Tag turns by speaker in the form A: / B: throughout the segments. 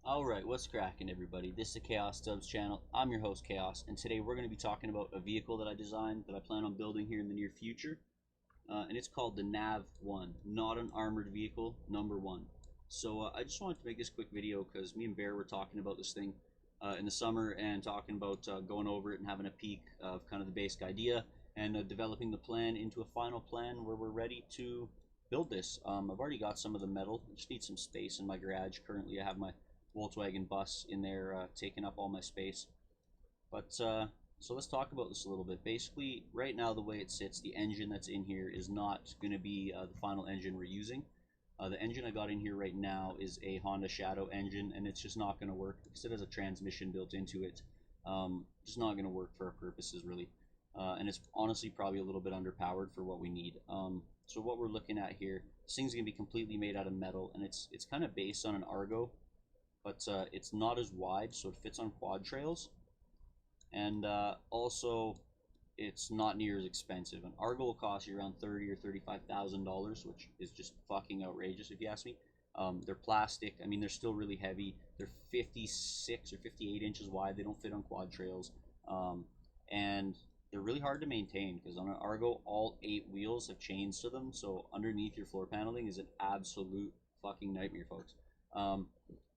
A: Alright, what's cracking everybody? This is the Chaos Dubs channel. I'm your host Chaos, and today we're going to be talking about a vehicle that I designed that I plan on building here in the near future. And it's called the NAAV-1, not an armored vehicle, number 1. So I just wanted to make this quick video because me and Bear were talking about this thing in the summer and talking about going over it and having a peek of kind of the basic idea and developing the plan into a final plan where we're ready to build this. I've already got some of the metal. I just need some space in my garage. Currently I have my Volkswagen bus in there taking up all my space. But so let's talk about this a little bit. Basically, right now the way it sits, the engine that's in here is not going to be the final engine we're using. The engine I got in here right now is a Honda Shadow engine, and it's just not going to work because it has a transmission built into it. Just not going to work for our purposes, really. And it's honestly probably a little bit underpowered for what we need. So what we're looking at here, this thing's going to be completely made out of metal, and it's kind of based on an Argo, but it's not as wide, so it fits on quad trails. And also, it's not near as expensive. An Argo will cost you around $30,000 or $35,000, which is just fucking outrageous if you ask me. They're plastic. I mean, they're still really heavy. They're 56 or 58 inches wide. They don't fit on quad trails, and they're really hard to maintain because on an Argo, all 8 wheels have chains to them. So underneath your floor paneling is an absolute fucking nightmare, folks.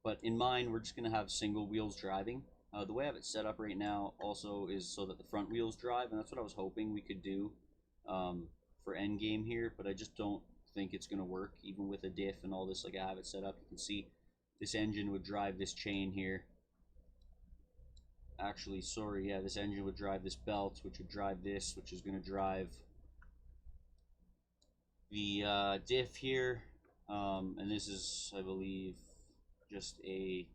A: But in mine, we're just going to have single wheels driving. The way I have it set up right now also is so that the front wheels drive, and that's what I was hoping we could do for endgame here, but I just don't think it's going to work, even with a diff and all this. Like I have it set up, you can see this engine would drive this chain here. Actually, sorry, yeah, this engine would drive this belt, which would drive this, which is going to drive the diff here, and this is, I believe, just a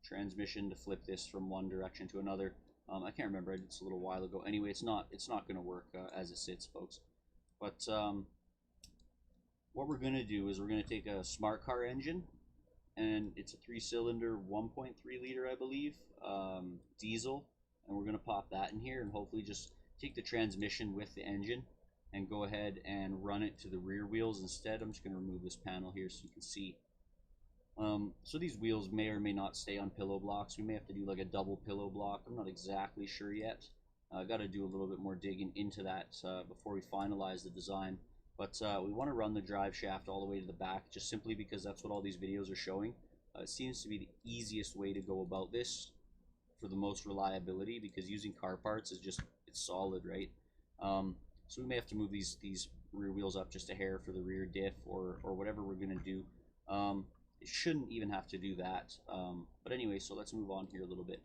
A: transmission to flip this from one direction to another. I can't remember, it's a little while ago. Anyway, it's not going to work as it sits, folks. But what we're going to do is we're going to take a smart car engine, and it's a 3-cylinder 1.3 liter, I believe, diesel, and we're going to pop that in here and hopefully just take the transmission with the engine and go ahead and run it to the rear wheels instead. I'm just going to remove this panel here so you can see. So these wheels may or may not stay on pillow blocks. We may have to do like a double pillow block. I'm not exactly sure yet. I got to do a little bit more digging into that before we finalize the design. But we want to run the drive shaft all the way to the back, just simply because that's what all these videos are showing. It seems to be the easiest way to go about this for the most reliability, because using car parts is just, it's solid, right? So we may have to move these rear wheels up just a hair for the rear diff or whatever we're going to do. It shouldn't even have to do that. But anyway, so let's move on here a little bit.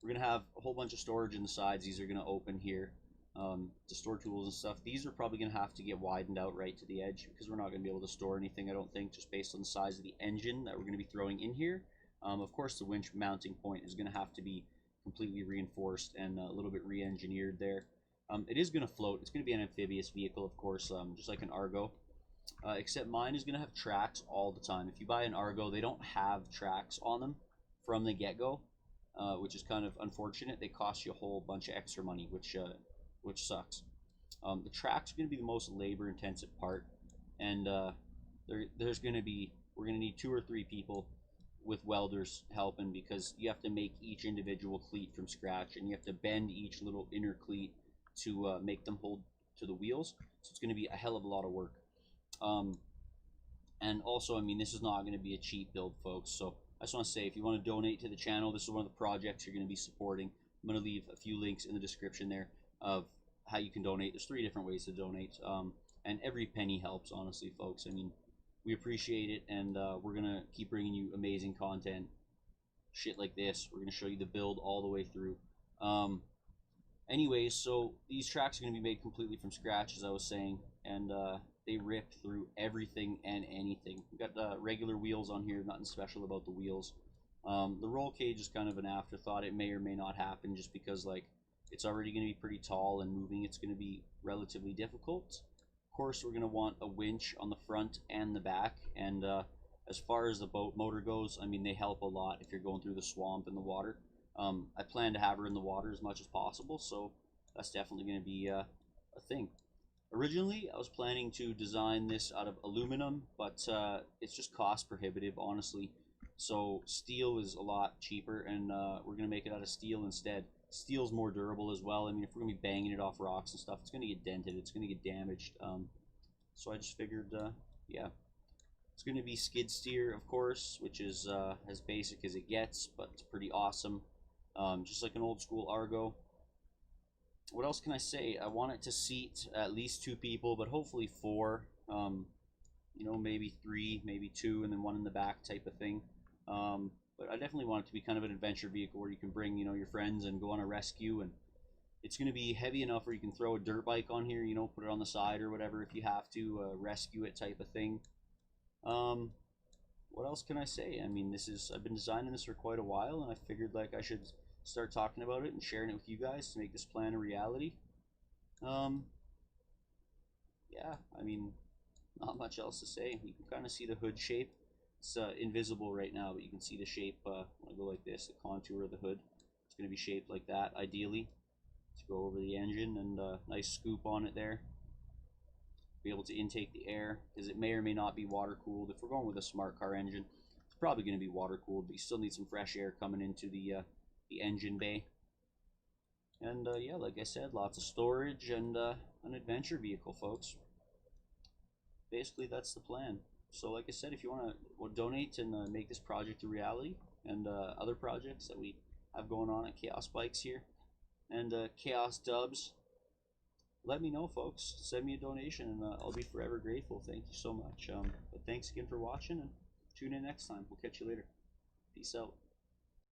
A: We're going to have a whole bunch of storage in the sides. These are going to open here to store tools and stuff. These are probably going to have to get widened out right to the edge because we're not going to be able to store anything, I don't think, just based on the size of the engine that we're going to be throwing in here. Of course, the winch mounting point is going to have to be completely reinforced and a little bit re-engineered there. It is going to float. It's going to be an amphibious vehicle, of course, just like an Argo. Except mine is going to have tracks all the time. If you buy an Argo, they don't have tracks on them from the get-go, which is kind of unfortunate. They cost you a whole bunch of extra money, which sucks. The tracks are going to be the most labor-intensive part, and there's going to be, we're going to need 2 or 3 people with welders helping, because you have to make each individual cleat from scratch, and you have to bend each little inner cleat to make them hold to the wheels. So it's going to be a hell of a lot of work. And also, I mean, this is not going to be a cheap build, folks. So I just want to say, if you want to donate to the channel, this is one of the projects you're going to be supporting. I'm going to leave a few links in the description there of how you can donate. There's 3 different ways to donate, and every penny helps, honestly, folks. I mean, we appreciate it, and we're going to keep bringing you amazing content, shit like this. We're going to show you the build all the way through. Anyways, so these tracks are going to be made completely from scratch, as I was saying, and they rip through everything and anything. We've got regular wheels on here, nothing special about the wheels. The roll cage is kind of an afterthought. It may or may not happen just because, like, it's already going to be pretty tall, and moving it's going to be relatively difficult. Of course, we're going to want a winch on the front and the back, and as far as the boat motor goes, I mean, they help a lot if you're going through the swamp and the water. I plan to have her in the water as much as possible, so that's definitely going to be a thing. Originally, I was planning to design this out of aluminum, but it's just cost prohibitive, honestly. So steel is a lot cheaper, and we're gonna make it out of steel instead. Steel's more durable as well. I mean, if we're gonna be banging it off rocks and stuff, it's gonna get dented, it's gonna get damaged. So I just figured, yeah, it's gonna be skid steer, of course, which is as basic as it gets, but it's pretty awesome. Just like an old school Argo. What else can I say? I want it to seat at least 2 people, but hopefully 4. You know, maybe 3, maybe 2, and then 1 in the back type of thing. But I definitely want it to be kind of an adventure vehicle where you can bring, you know, your friends and go on a rescue, and it's going to be heavy enough where you can throw a dirt bike on here, you know, put it on the side or whatever if you have to, rescue it type of thing. What else can I say? I mean, I've been designing this for quite a while, and I figured like I should start talking about it and sharing it with you guys to make this plan a reality. Yeah, I mean, not much else to say. You can kind of see the hood shape. It's invisible right now, but you can see the shape when I go like this, the contour of the hood. It's going to be shaped like that, ideally, to go over the engine, and nice scoop on it there. Be able to intake the air, because it may or may not be water cooled. If we're going with a smart car engine, it's probably going to be water cooled, but you still need some fresh air coming into the engine bay. And yeah, like I said, lots of storage and an adventure vehicle, folks. Basically, that's the plan. So like I said, if you want to donate and make this project a reality, and other projects that we have going on at Khaos Bikes here, and Khaos Dubs, let me know, folks. Send me a donation, and I'll be forever grateful. Thank you so much. But thanks again for watching, and tune in next time. We'll catch you later. Peace out.